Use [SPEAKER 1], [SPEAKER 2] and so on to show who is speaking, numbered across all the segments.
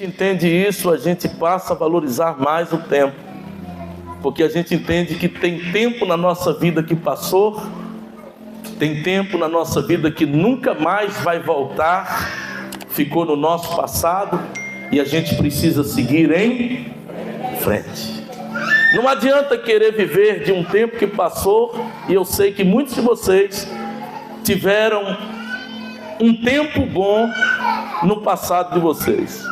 [SPEAKER 1] Entende isso, a gente passa a valorizar mais o tempo, porque a gente entende que tem tempo na nossa vida que passou, tem tempo na nossa vida que nunca mais vai voltar, ficou no nosso passado e a gente precisa seguir em frente. Não adianta querer viver de um tempo que passou, e eu sei que muitos de vocês tiveram um tempo bom no passado de vocês.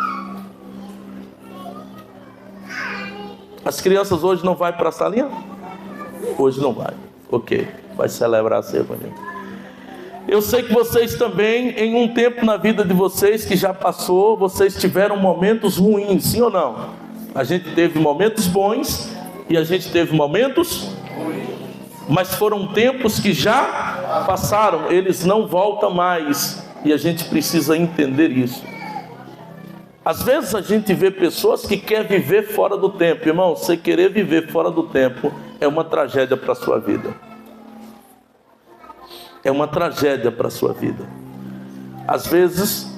[SPEAKER 1] As crianças hoje não vão para a salinha? Hoje não vai. Ok, vai celebrar a ceia. Eu sei que vocês também, em um tempo na vida de vocês que já passou, vocês tiveram momentos ruins, sim ou não? A gente teve momentos bons e a gente teve momentos ruins. Mas foram tempos que já passaram, eles não voltam mais. E a gente precisa entender isso. Às vezes a gente vê pessoas que querem viver fora do tempo. Irmão, você querer viver fora do tempo é uma tragédia para a sua vida. É uma tragédia para a sua vida. Às vezes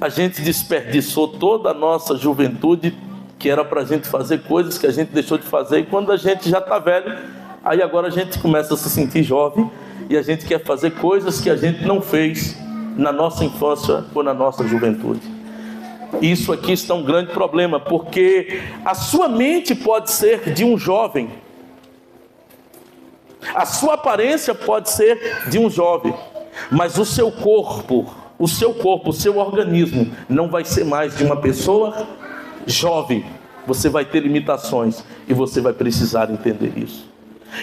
[SPEAKER 1] a gente desperdiçou toda a nossa juventude, que era para a gente fazer coisas que a gente deixou de fazer. E quando a gente já está velho, aí agora a gente começa a se sentir jovem e a gente quer fazer coisas que a gente não fez na nossa infância ou na nossa juventude. Isso aqui está um grande problema, porque a sua mente pode ser de um jovem, a sua aparência pode ser de um jovem, mas o seu corpo, o seu organismo não vai ser mais de uma pessoa jovem. Você vai ter limitações e você vai precisar entender isso.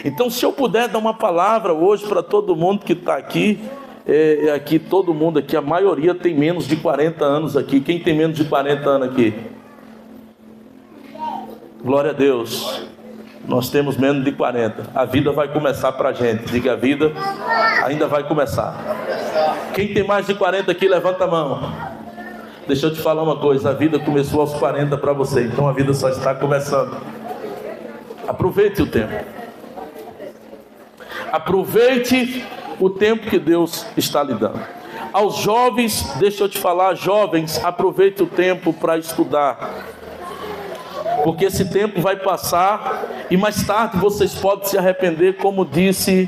[SPEAKER 1] Então, se eu puder dar uma palavra hoje para todo mundo que está aqui, aqui todo mundo aqui, a maioria tem menos de 40 anos aqui. Quem tem menos de 40 anos aqui? Glória a Deus. Nós temos menos de 40. A vida vai começar para a gente. Diga, a vida ainda vai começar. Quem tem mais de 40 aqui, levanta a mão. Deixa eu te falar uma coisa, a vida começou aos 40 para você, então a vida só está começando. Aproveite o tempo. Aproveite o tempo que Deus está lhe dando. Aos jovens, deixa eu te falar, jovens, aproveite o tempo para estudar. Porque esse tempo vai passar e mais tarde vocês podem se arrepender, como disse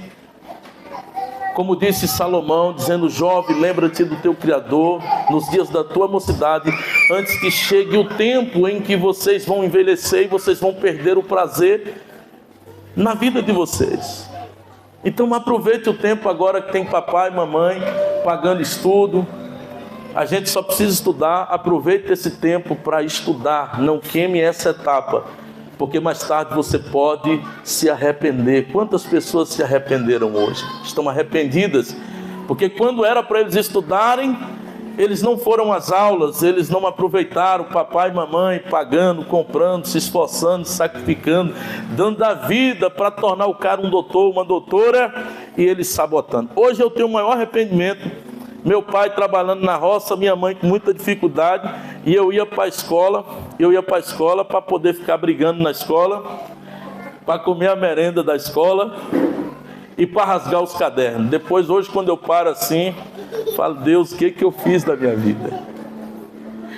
[SPEAKER 1] Salomão, dizendo: jovem, lembra-te do teu Criador nos dias da tua mocidade, antes que chegue o tempo em que vocês vão envelhecer e vocês vão perder o prazer na vida de vocês. Então aproveite o tempo agora que tem papai e mamãe pagando estudo. A gente só precisa estudar. Aproveite esse tempo para estudar. Não queime essa etapa, porque mais tarde você pode se arrepender. Quantas pessoas se arrependeram hoje? Estão arrependidas, porque quando era para eles estudarem, eles não foram às aulas, eles não aproveitaram papai e mamãe pagando, comprando, se esforçando, sacrificando, dando a vida para tornar o cara um doutor, uma doutora, e eles sabotando. Hoje eu tenho o maior arrependimento. Meu pai trabalhando na roça, minha mãe com muita dificuldade, e eu ia para a escola para poder ficar brigando na escola, para comer a merenda da escola e para rasgar os cadernos. Depois, hoje, quando eu paro assim, falo: Deus, o que eu fiz da minha vida?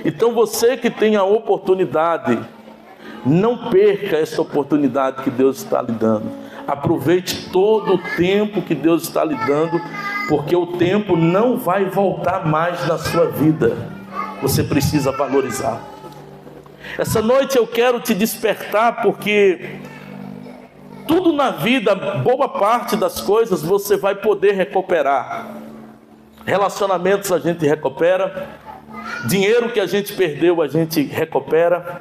[SPEAKER 1] Então você que tem a oportunidade, não perca essa oportunidade que Deus está lhe dando. Aproveite todo o tempo que Deus está lhe dando, porque o tempo não vai voltar mais na sua vida. Você precisa valorizar. Essa noite eu quero te despertar, porque tudo na vida, boa parte das coisas você vai poder recuperar. Relacionamentos a gente recupera, dinheiro que a gente perdeu a gente recupera,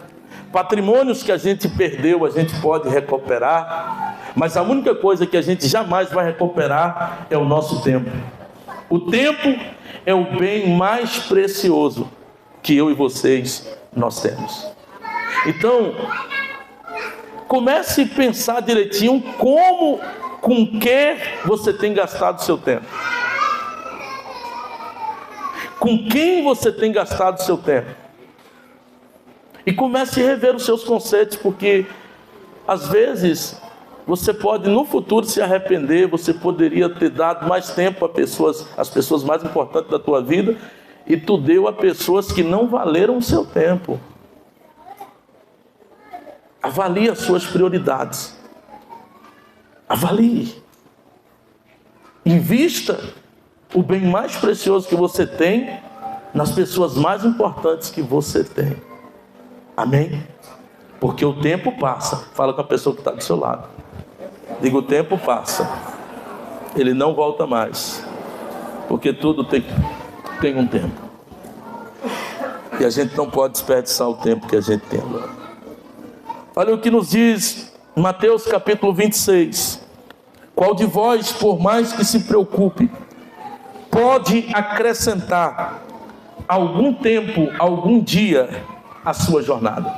[SPEAKER 1] patrimônios que a gente perdeu a gente pode recuperar, mas a única coisa que a gente jamais vai recuperar é o nosso tempo. O tempo é o bem mais precioso que eu e vocês nós temos. Então, comece a pensar direitinho com que você tem gastado seu tempo. Com quem você tem gastado seu tempo? E comece a rever os seus conceitos, porque às vezes você pode no futuro se arrepender. Você poderia ter dado mais tempo às pessoas mais importantes da tua vida, e tu deu a pessoas que não valeram o seu tempo. Avalie as suas prioridades. Avalie. Invista o bem mais precioso que você tem nas pessoas mais importantes que você tem. Amém? Porque o tempo passa. Fala com a pessoa que está do seu lado. Diga, o tempo passa. Ele não volta mais. Porque tudo tem um tempo. E a gente não pode desperdiçar o tempo que a gente tem agora. Olha o que nos diz Mateus capítulo 26. Qual de vós, por mais que se preocupe, pode acrescentar algum tempo, algum dia à sua jornada?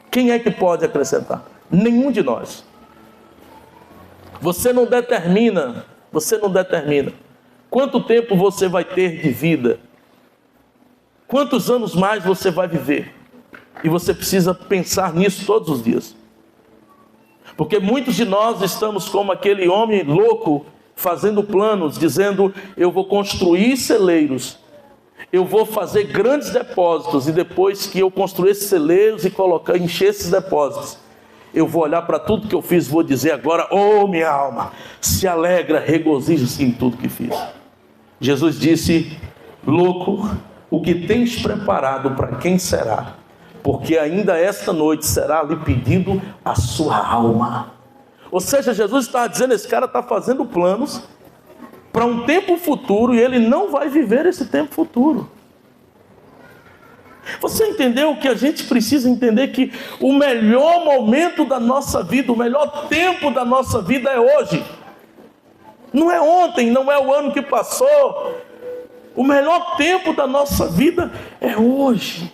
[SPEAKER 1] Quem é que pode acrescentar? Nenhum de nós. Você não determina quanto tempo você vai ter de vida, quantos anos mais você vai viver. E você precisa pensar nisso todos os dias. Porque muitos de nós estamos como aquele homem louco, fazendo planos, dizendo, eu vou construir celeiros, eu vou fazer grandes depósitos, e depois que eu construir esses celeiros e encher esses depósitos, eu vou olhar para tudo que eu fiz e vou dizer agora, oh minha alma, se alegra, regozija-se em tudo que fiz. Jesus disse, louco, o que tens preparado para quem será? Porque ainda esta noite será lhe pedido a sua alma. Ou seja, Jesus está dizendo, esse cara está fazendo planos para um tempo futuro e ele não vai viver esse tempo futuro. Você entendeu que a gente precisa entender que o melhor momento da nossa vida, o melhor tempo da nossa vida é hoje. Não é ontem, não é o ano que passou. O melhor tempo da nossa vida é hoje.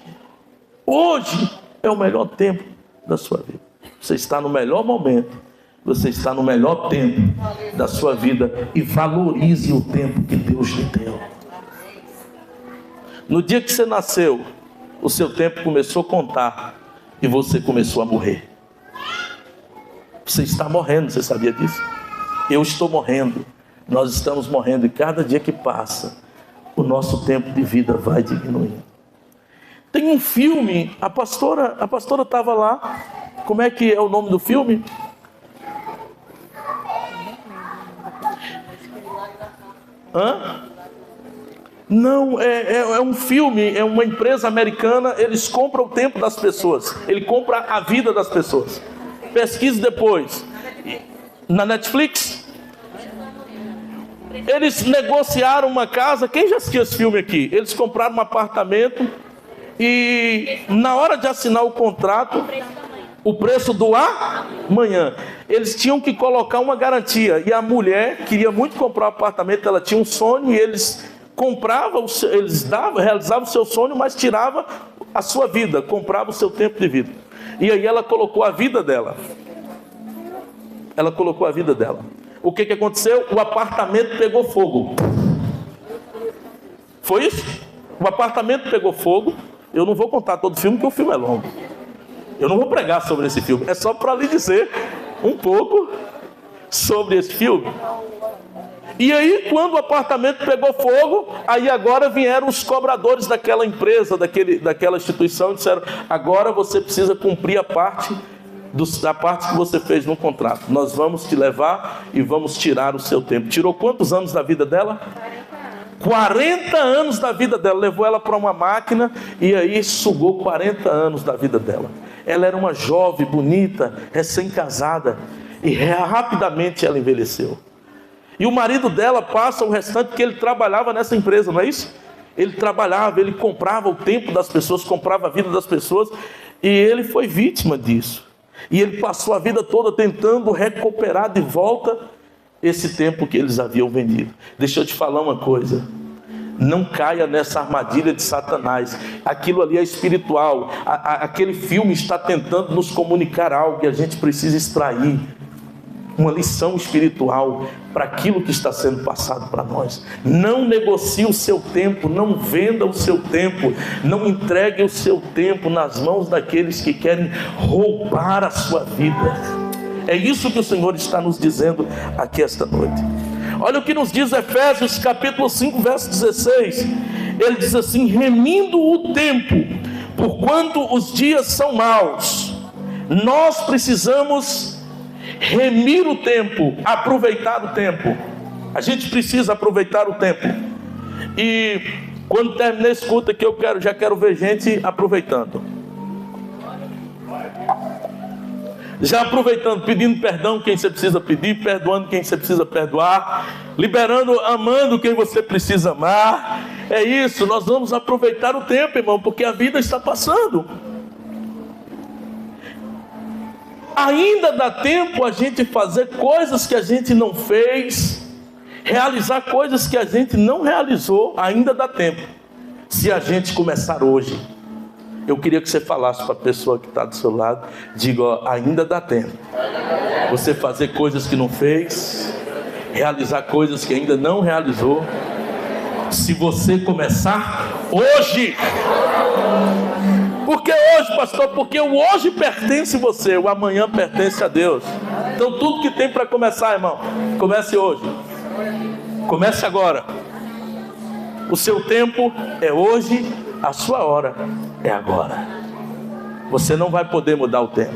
[SPEAKER 1] Hoje é o melhor tempo da sua vida. Você está no melhor momento. Você está no melhor tempo da sua vida. E valorize o tempo que Deus lhe deu. No dia que você nasceu, o seu tempo começou a contar. E você começou a morrer. Você está morrendo, você sabia disso? Eu estou morrendo. Nós estamos morrendo. E cada dia que passa, o nosso tempo de vida vai diminuindo. Tem um filme, a pastora estava lá. Como é que é o nome do filme? Hã? Não, é um filme, é uma empresa americana, eles compram o tempo das pessoas, ele compra a vida das pessoas. Pesquise depois. Na Netflix. Eles negociaram uma casa, quem já assistiu esse filme aqui? Eles compraram um apartamento e na hora de assinar o contrato, o preço do amanhã, eles tinham que colocar uma garantia. E a mulher queria muito comprar um apartamento, ela tinha um sonho e eles compravam, realizavam o seu sonho, mas tirava a sua vida, comprava o seu tempo de vida. E aí ela colocou a vida dela. O que aconteceu? O apartamento pegou fogo. Foi isso? O apartamento pegou fogo. Eu não vou contar todo o filme, porque o filme é longo. Eu não vou pregar sobre esse filme. É só para lhe dizer um pouco sobre esse filme. E aí, quando o apartamento pegou fogo, aí agora vieram os cobradores daquela empresa, daquela instituição, e disseram, agora você precisa cumprir a parte que você fez no contrato. Nós vamos te levar e vamos tirar o seu tempo. Tirou quantos anos da vida dela? 40 anos da vida dela. Levou ela para uma máquina e aí sugou 40 anos da vida dela. Ela era uma jovem, bonita, recém-casada, e rapidamente ela envelheceu. E o marido dela passa o restante, porque ele trabalhava nessa empresa, não é isso? Ele trabalhava, ele comprava o tempo das pessoas, comprava a vida das pessoas, e ele foi vítima disso. E ele passou a vida toda tentando recuperar de volta esse tempo que eles haviam vendido. Deixa eu te falar uma coisa. Não caia nessa armadilha de Satanás. Aquilo ali é espiritual. Aquele filme está tentando nos comunicar algo e a gente precisa extrair uma lição espiritual para aquilo que está sendo passado para nós. Não negocie o seu tempo, não venda o seu tempo, não entregue o seu tempo nas mãos daqueles que querem roubar a sua vida. É isso que o Senhor está nos dizendo aqui esta noite. Olha o que nos diz Efésios capítulo 5, verso 16. ele diz assim: remindo o tempo, porquanto os dias são maus. Nós precisamos remir o tempo, aproveitar o tempo. A gente precisa aproveitar o tempo. E quando terminar esse culto aqui, já quero ver gente aproveitando. Já aproveitando, pedindo perdão quem você precisa pedir, perdoando quem você precisa perdoar, liberando, amando quem você precisa amar. É isso, nós vamos aproveitar o tempo, irmão, porque a vida está passando. Ainda dá tempo a gente fazer coisas que a gente não fez, realizar coisas que a gente não realizou. Ainda dá tempo, se a gente começar hoje. Eu queria que você falasse para a pessoa que está do seu lado, diga: ó, ainda dá tempo. Você fazer coisas que não fez, realizar coisas que ainda não realizou. Se você começar hoje. Por que hoje, pastor? Porque o hoje pertence a você, o amanhã pertence a Deus. Então tudo que tem para começar, irmão, comece hoje. Comece agora. O seu tempo é hoje, a sua hora é agora. Você não vai poder mudar o tempo.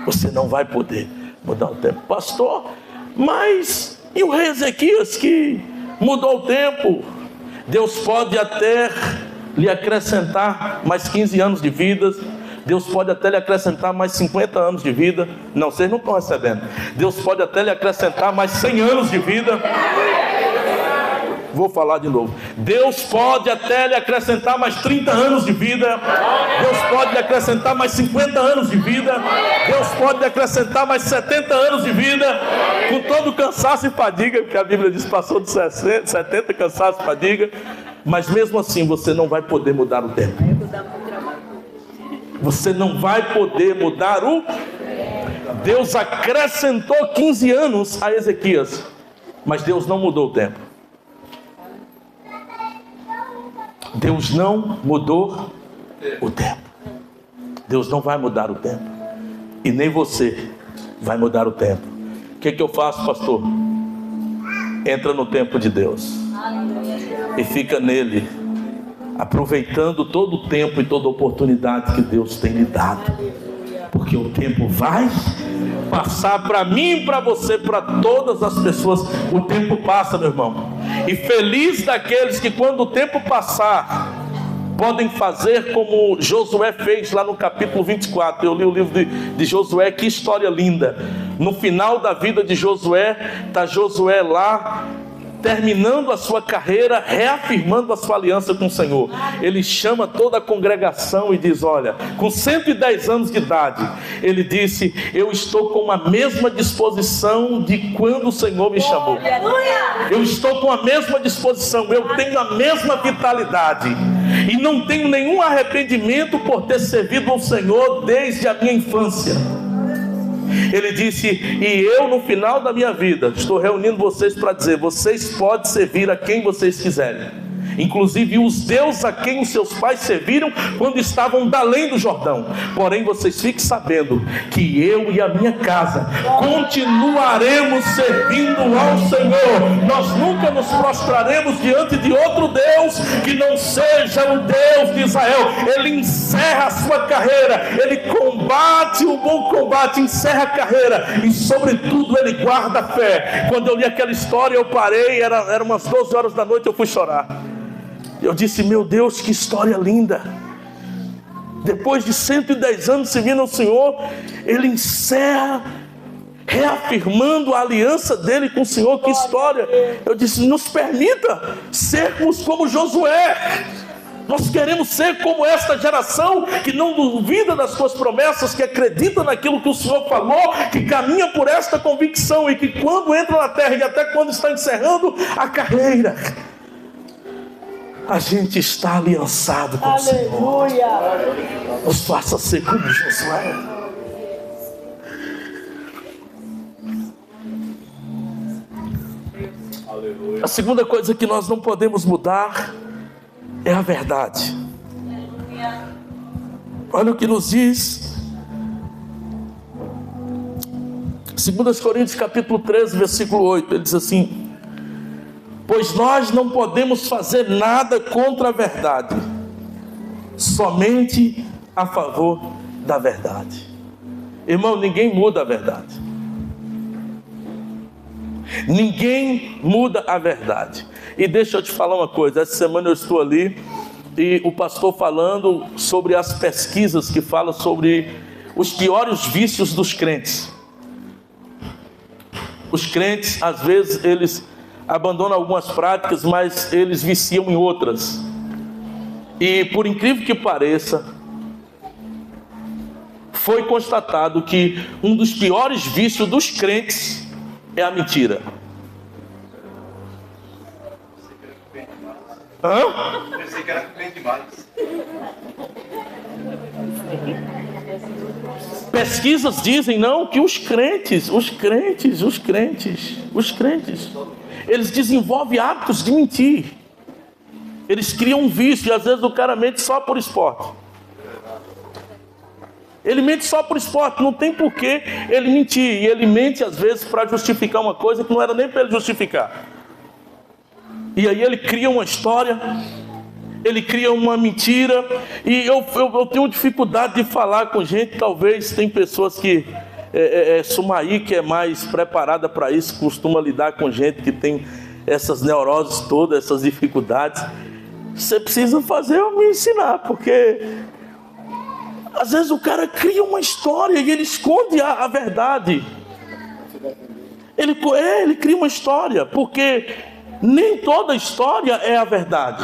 [SPEAKER 1] Você não vai poder mudar o tempo. Pastor, mas e o rei Ezequias que mudou o tempo? Deus pode até lhe acrescentar mais 15 anos de vida. Deus pode até lhe acrescentar mais 50 anos de vida. Não, vocês não estão recebendo. Deus pode até lhe acrescentar mais 100 anos de vida. Vou falar de novo. Deus pode até lhe acrescentar mais 30 anos de vida. Deus pode lhe acrescentar mais 50 anos de vida. Deus pode lhe acrescentar mais 70 anos de vida. Com todo cansaço e fadiga, porque a Bíblia diz que passou de 70 cansaço e fadiga. Mas mesmo assim você não vai poder mudar o tempo. Você não vai poder mudar o... Deus acrescentou 15 anos a Ezequias, mas Deus não mudou o tempo. Deus não mudou o tempo. Deus não vai mudar o tempo. E nem você vai mudar o tempo. O que eu faço, pastor? Entra no tempo de Deus e fica nele, aproveitando todo o tempo e toda a oportunidade que Deus tem lhe dado. Porque o tempo vai passar, para mim e para você, para todas as pessoas. O tempo passa, meu irmão. E feliz daqueles que, quando o tempo passar, podem fazer como Josué fez lá no capítulo 24. Eu li o livro de Josué, que história linda. No final da vida de Josué, está Josué lá, terminando a sua carreira, reafirmando a sua aliança com o Senhor. Ele chama toda a congregação e diz: olha, com 110 anos de idade, ele disse: eu estou com a mesma disposição de quando o Senhor me chamou. Eu estou com a mesma disposição, eu tenho a mesma vitalidade. E não tenho nenhum arrependimento por ter servido ao Senhor desde a minha infância. Ele disse: e eu, no final da minha vida, estou reunindo vocês para dizer: vocês podem servir a quem vocês quiserem, inclusive os deuses a quem os seus pais serviram quando estavam da além do Jordão. Porém, vocês fiquem sabendo que eu e a minha casa continuaremos servindo ao Senhor. Nós nunca nos prostraremos diante de outro Deus que não seja o Deus de Israel. Ele encerra a sua carreira, ele combate o bom combate, encerra a carreira e sobretudo ele guarda a fé. Quando eu li aquela história, eu parei, era umas 12 horas da noite, eu fui chorar. Eu disse: meu Deus, que história linda. Depois de 110 anos servindo ao Senhor, ele encerra, reafirmando a aliança dele com o Senhor. Que história. Eu disse: nos permita sermos como Josué. Nós queremos ser como esta geração que não duvida das suas promessas, que acredita naquilo que o Senhor falou, que caminha por esta convicção e que quando entra na terra e até quando está encerrando a carreira, a gente está aliançado com o Senhor. Nos faça ser como Josué. A segunda coisa que nós não podemos mudar é a verdade. Olha o que nos diz 2 Coríntios capítulo 13, versículo 8. Ele diz assim: pois nós não podemos fazer nada contra a verdade, somente a favor da verdade. Irmão, ninguém muda a verdade. Ninguém muda a verdade. E deixa eu te falar uma coisa, essa semana eu estou ali e o pastor falando sobre as pesquisas que falam sobre os piores vícios dos crentes. Os crentes, às vezes, eles abandonam algumas práticas, mas eles viciam em outras. E por incrível que pareça, foi constatado que um dos piores vícios dos crentes é a mentira. Hã?
[SPEAKER 2] Pensei que era bem demais.
[SPEAKER 1] Pesquisas dizem, não, que os crentes, eles desenvolvem hábitos de mentir. Eles criam um vício, e às vezes o cara mente só por esporte. Ele mente só por esporte, não tem porquê ele mentir. E ele mente às vezes para justificar uma coisa que não era nem para ele justificar. E aí ele cria uma história, ele cria uma mentira. E eu tenho dificuldade de falar com gente. Talvez tem pessoas que Sumaí, que é mais preparada para isso, costuma lidar com gente que tem essas neuroses todas, essas dificuldades. Você precisa fazer eu me ensinar, porque às vezes o cara cria uma história e ele esconde a verdade. Ele cria uma história, porque nem toda história é a verdade.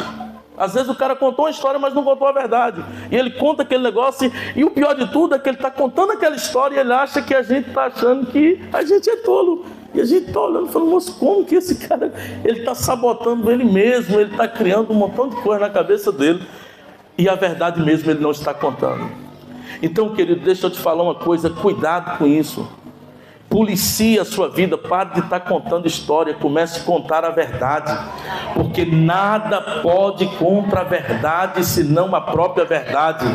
[SPEAKER 1] Às vezes o cara contou uma história, mas não contou a verdade. E ele conta aquele negócio, e o pior de tudo é que ele está contando aquela história e ele acha que a gente está achando que a gente é tolo. E a gente está olhando e falando, moço, como que esse cara, ele está sabotando ele mesmo, ele está criando um montão de coisa na cabeça dele, e a verdade mesmo ele não está contando. Então, querido, deixa eu te falar uma coisa, cuidado com isso. Policie a sua vida, pare de estar contando história, comece a contar a verdade, porque nada pode contra a verdade, senão a própria verdade.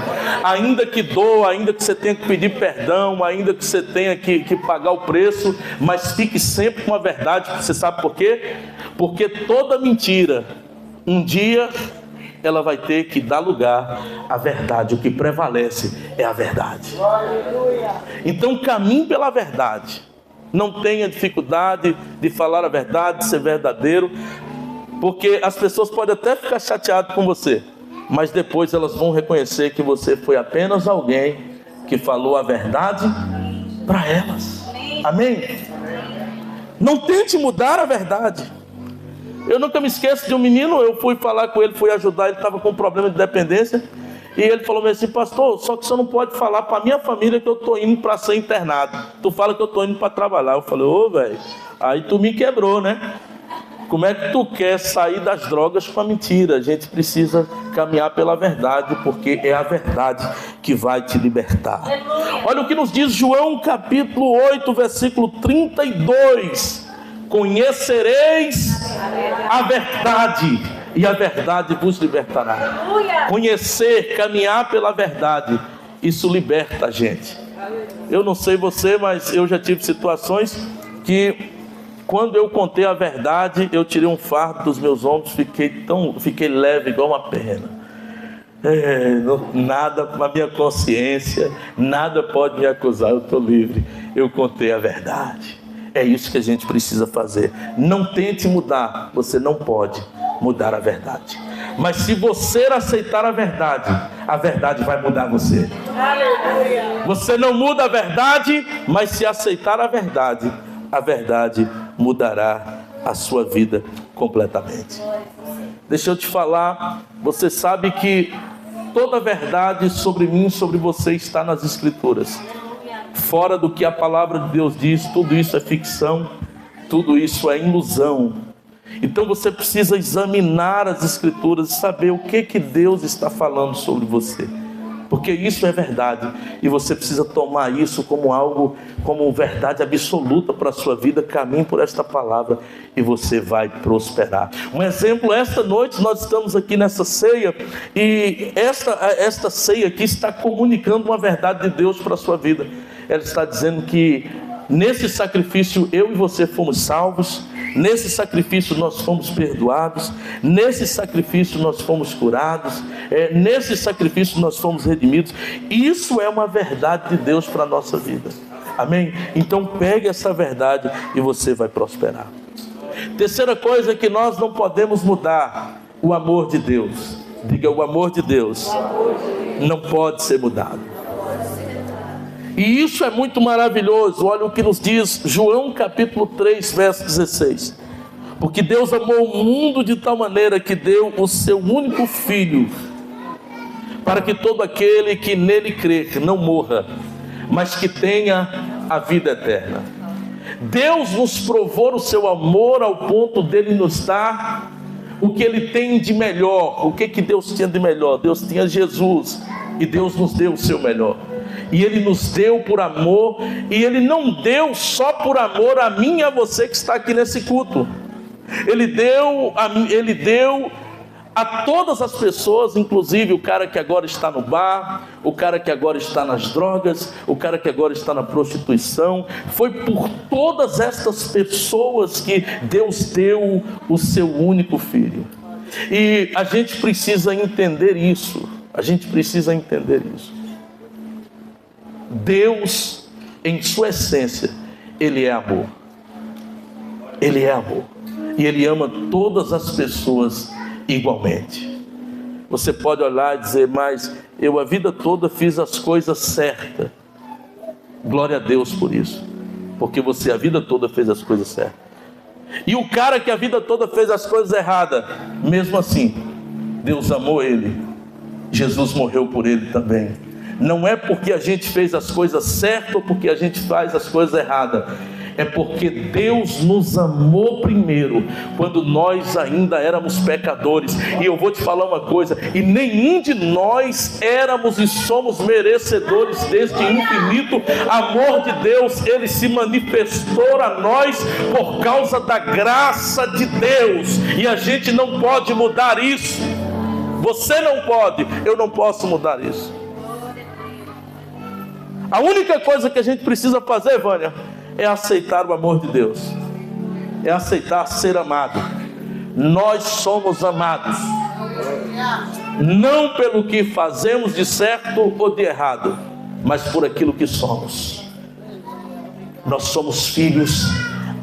[SPEAKER 1] Ainda que doa, ainda que você tenha que pedir perdão, ainda que você tenha que pagar o preço, mas fique sempre com a verdade. Você sabe por quê? Porque toda mentira, um dia ela vai ter que dar lugar à verdade. O que prevalece é a verdade. Então caminhe pela verdade. Não tenha dificuldade de falar a verdade, de ser verdadeiro, porque as pessoas podem até ficar chateadas com você, mas depois elas vão reconhecer que você foi apenas alguém que falou a verdade para elas. Amém? Não tente mudar a verdade. Eu nunca me esqueço de um menino, eu fui falar com ele, fui ajudar, ele estava com um problema de dependência, e ele falou assim, pastor, só que você não pode falar para a minha família que eu estou indo para ser internado, tu fala que eu estou indo para trabalhar. Eu falei, ô velho, aí tu me quebrou, né? Como é que tu quer sair das drogas com a mentira? A gente precisa caminhar pela verdade, porque é a verdade que vai te libertar. Olha o que nos diz João capítulo 8, versículo 32. Conhecereis a verdade, e a verdade vos libertará. Conhecer, caminhar pela verdade, isso liberta a gente. Eu não sei você, mas eu já tive situações que, quando eu contei a verdade, eu tirei um fardo dos meus ombros, fiquei leve igual uma pena. Nada na minha consciência, nada pode me acusar, eu estou livre. Eu contei a verdade. É isso que a gente precisa fazer. Não tente mudar, você não pode mudar a verdade. Mas se você aceitar a verdade vai mudar você. Aleluia. Você não muda a verdade, mas se aceitar a verdade mudará a sua vida completamente. Deixa eu te falar, você sabe que toda a verdade sobre mim, sobre você está nas Escrituras. Fora do que a palavra de Deus diz, tudo isso é ficção, tudo isso é ilusão. Então você precisa examinar as Escrituras e saber o que Deus está falando sobre você, porque isso é verdade, e você precisa tomar isso como algo, como verdade absoluta para a sua vida. Caminhe por esta palavra e você vai prosperar. Um exemplo, esta noite nós estamos aqui nessa ceia, e esta ceia aqui está comunicando uma verdade de Deus para a sua vida. Ela está dizendo que nesse sacrifício eu e você fomos salvos, Nesse sacrifício nós fomos perdoados, nesse sacrifício nós fomos curados, nesse sacrifício nós fomos redimidos. Isso é uma verdade de Deus para a nossa vida. Amém? Então pegue essa verdade e você vai prosperar. Terceira coisa que nós não podemos mudar: o amor de Deus. Diga, o amor de Deus não pode ser mudado. E isso é muito maravilhoso. Olha o que nos diz João capítulo 3, verso 16. Porque Deus amou o mundo de tal maneira que deu o seu único Filho, para que todo aquele que nele crer não morra, mas que tenha a vida eterna. Deus nos provou o seu amor ao ponto dele nos dar o que ele tem de melhor. O que Deus tinha de melhor? Deus tinha Jesus, e Deus nos deu o seu melhor. E ele nos deu por amor, e ele não deu só por amor a mim e a você que está aqui nesse culto. Ele deu a todas as pessoas, inclusive o cara que agora está no bar, o cara que agora está nas drogas, o cara que agora está na prostituição. Foi por todas estas pessoas que Deus deu o seu único Filho. E a gente precisa entender isso. A gente precisa entender isso. Deus, em sua essência, Ele é amor. Ele é amor. E Ele ama todas as pessoas igualmente. Você pode olhar e dizer: mas eu a vida toda fiz as coisas certas. Glória a Deus por isso, porque você a vida toda fez as coisas certas. E o cara que a vida toda fez as coisas erradas, mesmo assim, Deus amou ele, Jesus morreu por ele também. Não é porque a gente fez as coisas certas ou porque a gente faz as coisas erradas. É porque Deus nos amou primeiro, quando nós ainda éramos pecadores. E eu vou te falar uma coisa: e nenhum de nós éramos e somos merecedores deste infinito amor de Deus. Ele se manifestou a nós por causa da graça de Deus, e a gente não pode mudar isso. Você não pode, eu não posso mudar isso. A única coisa que a gente precisa fazer, Vânia, é aceitar o amor de Deus, é aceitar ser amado. Nós somos amados, não pelo que fazemos de certo ou de errado, mas por aquilo que somos. Nós somos filhos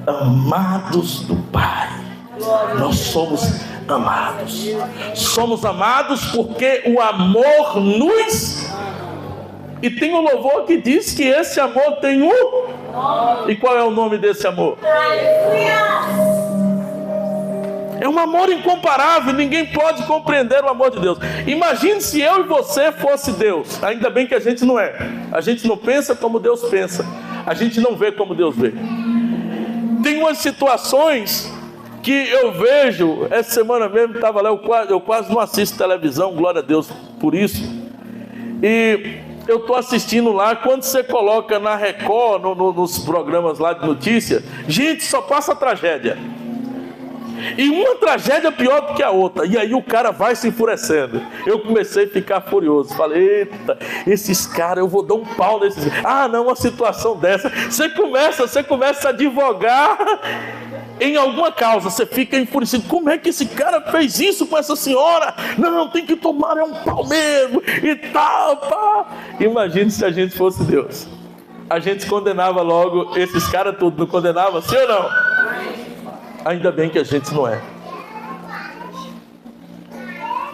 [SPEAKER 1] amados do Pai. Nós somos amados. Somos amados porque o amor nos... E tem um louvor que diz que esse amor tem um... E qual é o nome desse amor? É um amor incomparável. Ninguém pode compreender o amor de Deus. Imagine se eu e você fosse Deus. Ainda bem que a gente não é. A gente não pensa como Deus pensa. A gente não vê como Deus vê. Tem umas situações que eu vejo. Essa semana mesmo estava lá. Eu quase não assisto televisão, glória a Deus por isso. E eu estou assistindo lá. Quando você coloca na Record, nos programas lá de notícia, gente, só passa tragédia. E uma tragédia pior do que a outra. E aí o cara vai se enfurecendo. Eu comecei a ficar furioso. Falei: eita, esses caras, eu vou dar um pau nesses. Ah, não, uma situação dessa. Você começa a advogar em alguma causa. Você fica enfurecido. Como é que esse cara fez isso com essa senhora? Não, tem que tomar um pau mesmo. E tal, pá. Imagine se a gente fosse Deus. A gente condenava logo esses caras tudo. Não condenava, sim ou não? Ainda bem que a gente não é.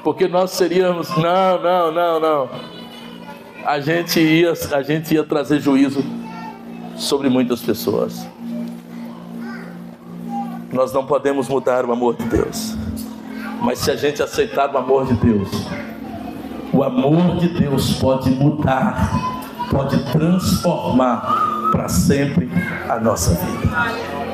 [SPEAKER 1] Porque nós seríamos... Não. A gente ia trazer juízo sobre muitas pessoas. Nós não podemos mudar o amor de Deus. Mas se a gente aceitar o amor de Deus, o amor de Deus pode mudar, pode transformar para sempre a nossa vida.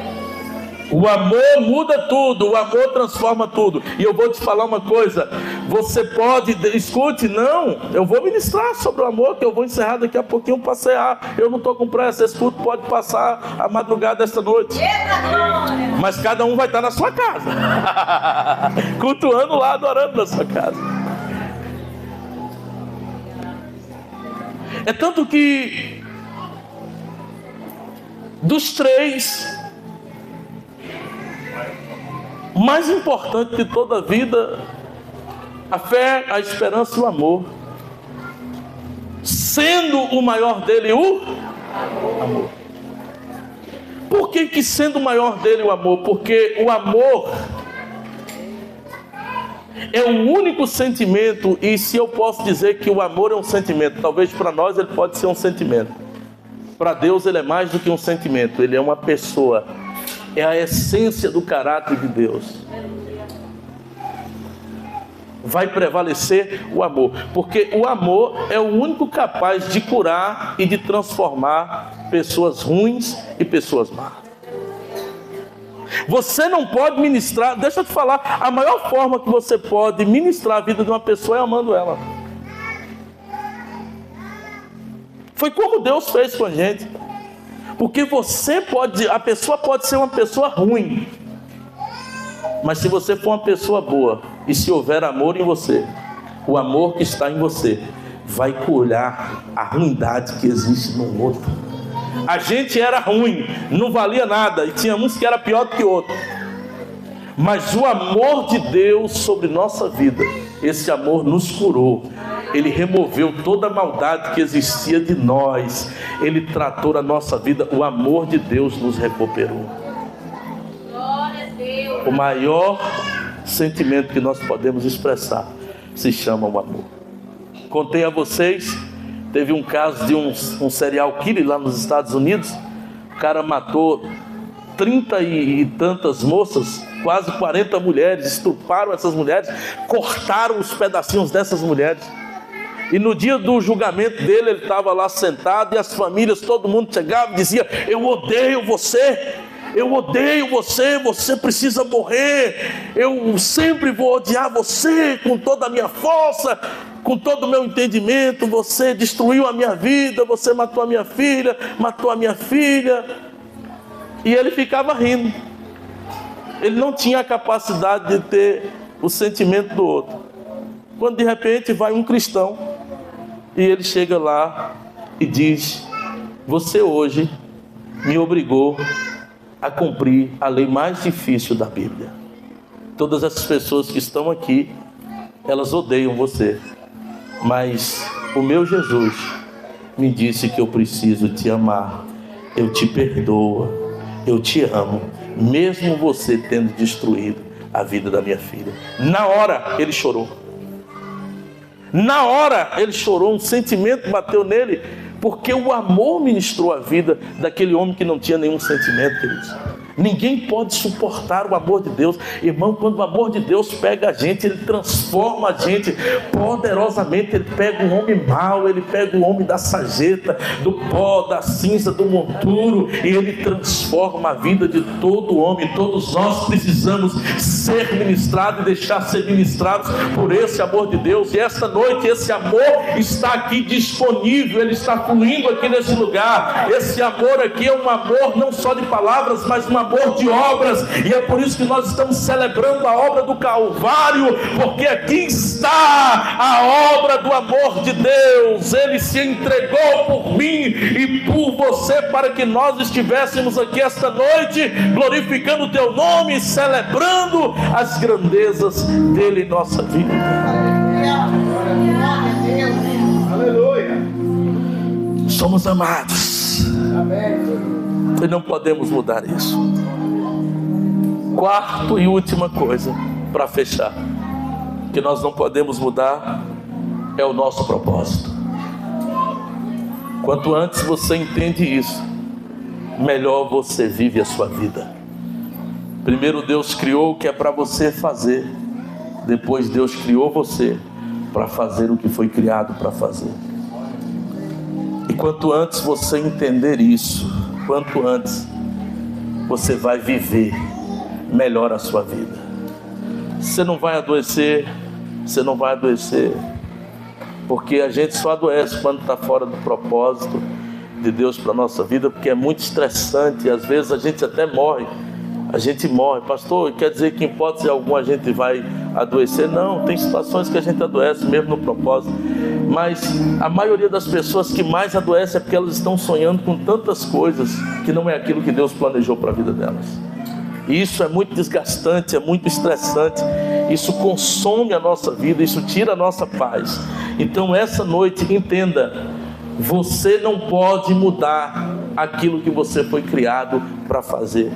[SPEAKER 1] O amor muda tudo, o amor transforma tudo. E eu vou te falar uma coisa: você pode, escute, não, eu vou ministrar sobre o amor, que eu vou encerrar daqui a pouquinho para cear. Eu não estou com pressa, esse culto pode passar a madrugada desta noite. Mas cada um vai estar na sua casa, cultuando lá, adorando na sua casa. É tanto que dos três, mais importante de toda a vida, a fé, a esperança e o amor. Sendo o maior dele o amor. Por que sendo o maior dele o amor? Porque o amor é o único sentimento, e se eu posso dizer que o amor é um sentimento, talvez para nós ele pode ser um sentimento. Para Deus ele é mais do que um sentimento, ele é uma pessoa. É a essência do caráter de Deus. Vai prevalecer o amor, porque o amor é o único capaz de curar e de transformar pessoas ruins e pessoas más. Você não pode ministrar, deixa eu te falar, a maior forma que você pode ministrar a vida de uma pessoa é amando ela. Foi como Deus fez com a gente. Porque a pessoa pode ser uma pessoa ruim, mas se você for uma pessoa boa, e se houver amor em você, o amor que está em você vai curar a ruindade que existe no outro. A gente era ruim, não valia nada, e tinha uns que era pior do que outro. Mas o amor de Deus sobre nossa vida, esse amor nos curou. Ele removeu toda a maldade que existia de nós. Ele tratou a nossa vida. O amor de Deus nos recuperou. O maior sentimento que nós podemos expressar se chama o amor. Contei a vocês, teve um caso de um serial killer lá nos Estados Unidos. O cara matou 30 e tantas moças, quase 40 mulheres, estupraram essas mulheres, cortaram os pedacinhos dessas mulheres. E no dia do julgamento dele, ele estava lá sentado, e as famílias, todo mundo chegava e dizia: eu odeio você, você precisa morrer, eu sempre vou odiar você com toda a minha força, com todo o meu entendimento. Você destruiu a minha vida, você matou a minha filha, e ele ficava rindo. Ele não tinha a capacidade de ter o sentimento do outro. Quando de repente vai um cristão e ele chega lá e diz: você hoje me obrigou a cumprir a lei mais difícil da Bíblia. Todas essas pessoas que estão aqui, elas odeiam você, mas o meu Jesus me disse que eu preciso te amar. Eu te perdoo, eu te amo, mesmo você tendo destruído a vida da minha filha. Na hora ele chorou. Na hora ele chorou, um sentimento bateu nele, porque o amor ministrou a vida daquele homem que não tinha nenhum sentimento, queridos. Ninguém pode suportar o amor de Deus. Irmão, quando o amor de Deus pega a gente, ele transforma a gente poderosamente. Ele pega um homem mau, ele pega o homem da sarjeta, do pó, da cinza, do monturo, e ele transforma a vida de todo homem. Todos nós precisamos ser ministrados e deixar ser ministrados por esse amor de Deus. E esta noite esse amor está aqui disponível, ele está fluindo aqui nesse lugar. Esse amor aqui é um amor não só de palavras, mas um amor de obras, e é por isso que nós estamos celebrando a obra do Calvário, porque aqui está a obra do amor de Deus. Ele se entregou por mim e por você, para que nós estivéssemos aqui esta noite glorificando o teu nome, celebrando as grandezas dele em nossa vida.
[SPEAKER 2] Aleluia.
[SPEAKER 1] Somos amados.
[SPEAKER 2] Amém.
[SPEAKER 1] E não podemos mudar isso. Quarta e última coisa, para fechar, que nós não podemos mudar, é o nosso propósito. Quanto antes você entende isso, melhor você vive a sua vida. Primeiro Deus criou o que é para você fazer, depois Deus criou você para fazer o que foi criado para fazer. E quanto antes você entender isso, quanto antes você vai viver melhor a sua vida. Você não vai adoecer, porque a gente só adoece quando está fora do propósito de Deus para a nossa vida, porque é muito estressante, e às vezes a gente até morre. Pastor, quer dizer que em hipótese alguma a gente vai adoecer? Não, tem situações que a gente adoece mesmo no propósito, mas a maioria das pessoas que mais adoecem é porque elas estão sonhando com tantas coisas que não é aquilo que Deus planejou para a vida delas. E isso é muito desgastante, é muito estressante. Isso consome a nossa vida, isso tira a nossa paz. Então essa noite, entenda, você não pode mudar aquilo que você foi criado para fazer.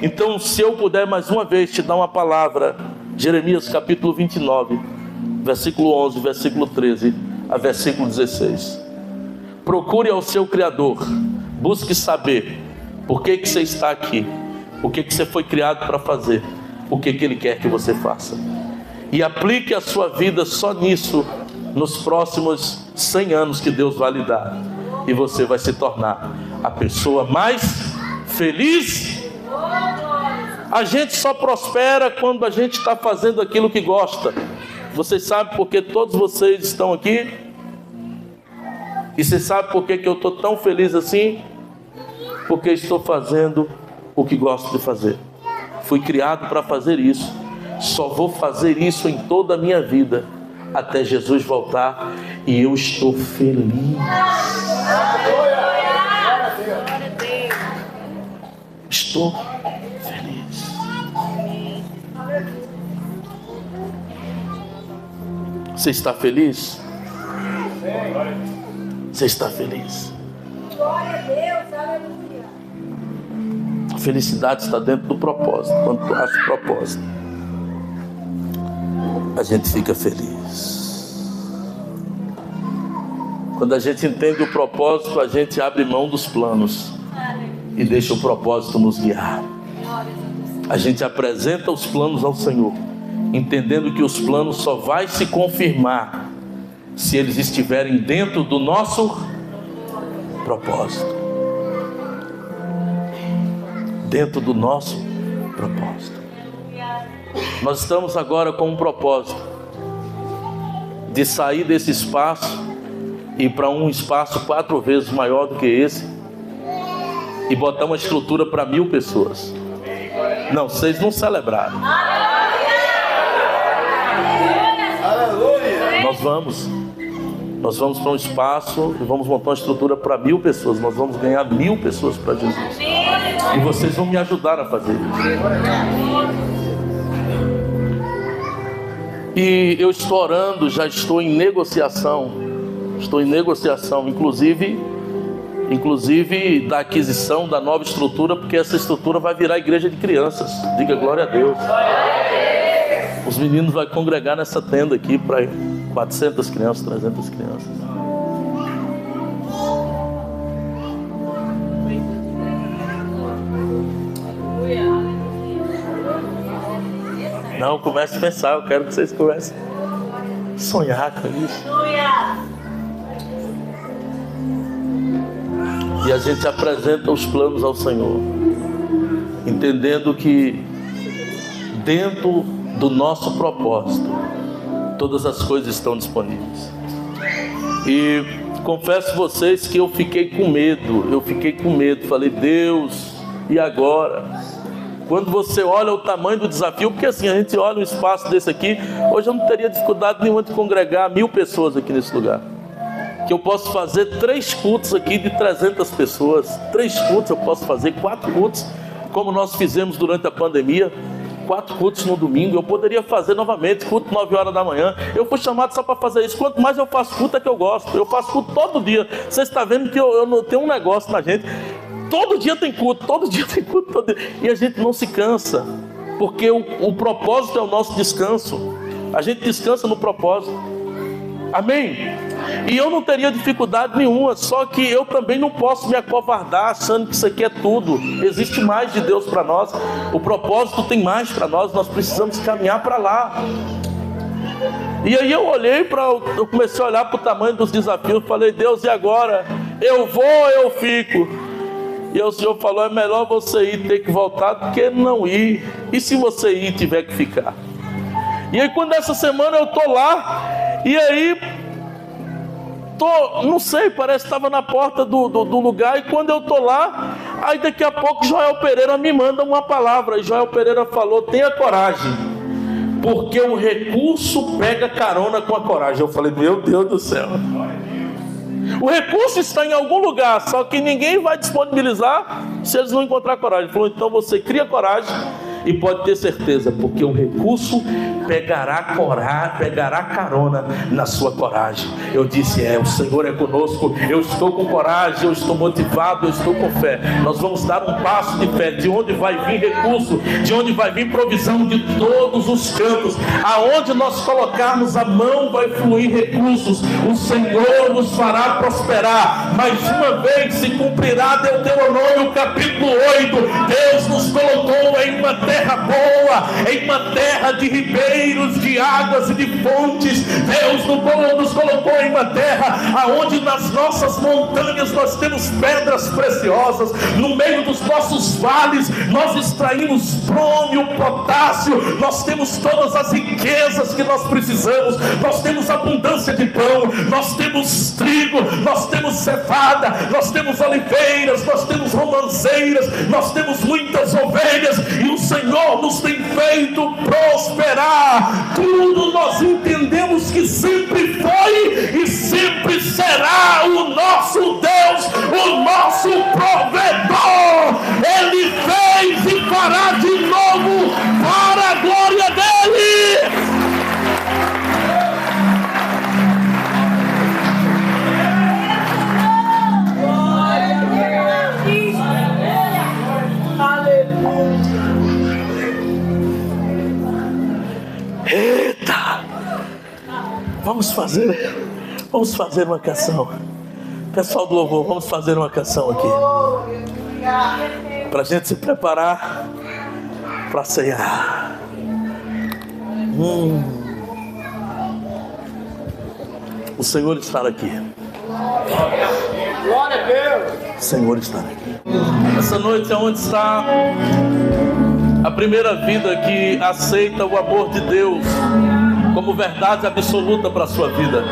[SPEAKER 1] Então, se eu puder mais uma vez te dar uma palavra, Jeremias capítulo 29, versículo 11, versículo 13 a versículo 16. Procure ao seu Criador, busque saber por que você está aqui, o que você foi criado para fazer, o que Ele quer que você faça. E aplique a sua vida só nisso, nos próximos 100 anos que Deus vai lhe dar. E você vai se tornar a pessoa mais feliz. A gente só prospera quando a gente está fazendo aquilo que gosta. Vocês sabem por que todos vocês estão aqui? E você sabe por que eu estou tão feliz assim? Porque estou fazendo o que gosto de fazer. Fui criado para fazer isso. Só vou fazer isso em toda a minha vida, até Jesus voltar. E eu estou feliz. Estou feliz. Você está feliz? Você está feliz?
[SPEAKER 2] Glória a Deus, aleluia.
[SPEAKER 1] A felicidade está dentro do propósito. Quando tu acha o propósito, a gente fica feliz. Quando a gente entende o propósito, a gente abre mão dos planos e deixa o propósito nos guiar. A gente apresenta os planos ao Senhor, entendendo que os planos só vai se confirmar se eles estiverem dentro do nosso propósito. Dentro do nosso propósito. Nós estamos agora com um propósito de sair desse espaço e ir para um espaço 4 vezes maior do que esse e botar uma estrutura para 1000 pessoas. Não, vocês não celebraram. Nós vamos para um espaço e vamos montar uma estrutura para 1000 pessoas. Nós vamos ganhar 1000 pessoas para Jesus. E vocês vão me ajudar a fazer isso. E eu estou orando, já estou em negociação. Inclusive da aquisição da nova estrutura, porque essa estrutura vai virar igreja de crianças. Diga glória a Deus. Os meninos vão congregar nessa tenda aqui para 400 crianças, 300 crianças. Não, comece a pensar, eu quero que vocês comecem a sonhar com isso. E a gente apresenta os planos ao Senhor, entendendo que dentro do nosso propósito, todas as coisas estão disponíveis. E confesso a vocês que eu fiquei com medo. Falei, Deus, e agora? Quando você olha o tamanho do desafio, porque assim, a gente olha um espaço desse aqui, hoje eu não teria dificuldade nenhuma de congregar 1000 pessoas aqui nesse lugar. Que eu posso fazer 3 cultos aqui de 300 pessoas. 3 cultos eu posso fazer, 4 cultos, como nós fizemos durante a pandemia. 4 cultos no domingo, eu poderia fazer novamente, culto 9 horas da manhã. Eu fui chamado só para fazer isso. Quanto mais eu faço culto é que eu gosto. Eu faço culto todo dia. Você está vendo que eu não tenho um negócio na gente. Todo dia tem culto, todo dia. E a gente não se cansa, porque o propósito é o nosso descanso. A gente descansa no propósito. Amém? E eu não teria dificuldade nenhuma, só que eu também não posso me acovardar achando que isso aqui é tudo. Existe mais de Deus para nós. O propósito tem mais para nós. Nós precisamos caminhar para lá. E aí eu comecei a olhar para o tamanho dos desafios. Falei, Deus, e agora? Eu vou ou eu fico? E o Senhor falou, é melhor você ir ter que voltar do que não ir. E se você ir e tiver que ficar? E aí quando essa semana eu estou lá, e aí não sei, parece que estava na porta do lugar, e quando eu estou lá, aí daqui a pouco Joel Pereira me manda uma palavra, e Joel Pereira falou, tenha coragem, porque o recurso pega carona com a coragem. Eu falei, meu Deus do céu. O recurso está em algum lugar, só que ninguém vai disponibilizar se eles não encontrar coragem. Ele falou, então você cria coragem e pode ter certeza, porque o recurso pegará carona na sua coragem. Eu disse, o Senhor é conosco, eu estou com coragem, eu estou motivado, eu estou com fé. Nós vamos dar um passo de fé, de onde vai vir recurso, de onde vai vir provisão de todos os cantos. Aonde nós colocarmos a mão vai fluir recursos. O Senhor nos fará prosperar. Mais uma vez se cumprirá Deuteronômio capítulo 8. Deus nos colocou em uma terra boa, em uma terra de ribeiros, de águas e de fontes. Deus nos colocou em uma terra aonde nas nossas montanhas nós temos pedras preciosas, no meio dos nossos vales nós extraímos brômio, potássio, nós temos todas as riquezas que nós precisamos, nós temos abundância de pão, nós temos trigo, nós temos cevada, nós temos oliveiras, nós temos romanceiras, nós temos muitas ovelhas, e o Senhor nos tem feito prosperar. Tudo nós entendemos que sempre foi e sempre será o nosso Deus, o nosso provedor. Ele fez e fará de novo para a glória dele. Eita! Vamos fazer uma canção. Pessoal do louvor, vamos fazer uma canção aqui, para a gente se preparar para ceiar. O Senhor está aqui.
[SPEAKER 3] Glória a Deus.
[SPEAKER 1] O Senhor está aqui. Essa noite é onde está a primeira vida que aceita o amor de Deus como verdade absoluta para a sua vida.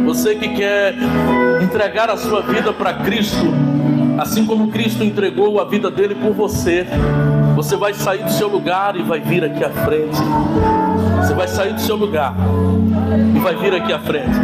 [SPEAKER 1] Você que quer entregar a sua vida para Cristo, assim como Cristo entregou a vida dele por você, você vai sair do seu lugar e vai vir aqui à frente. Você vai sair do seu lugar e vai vir aqui à frente.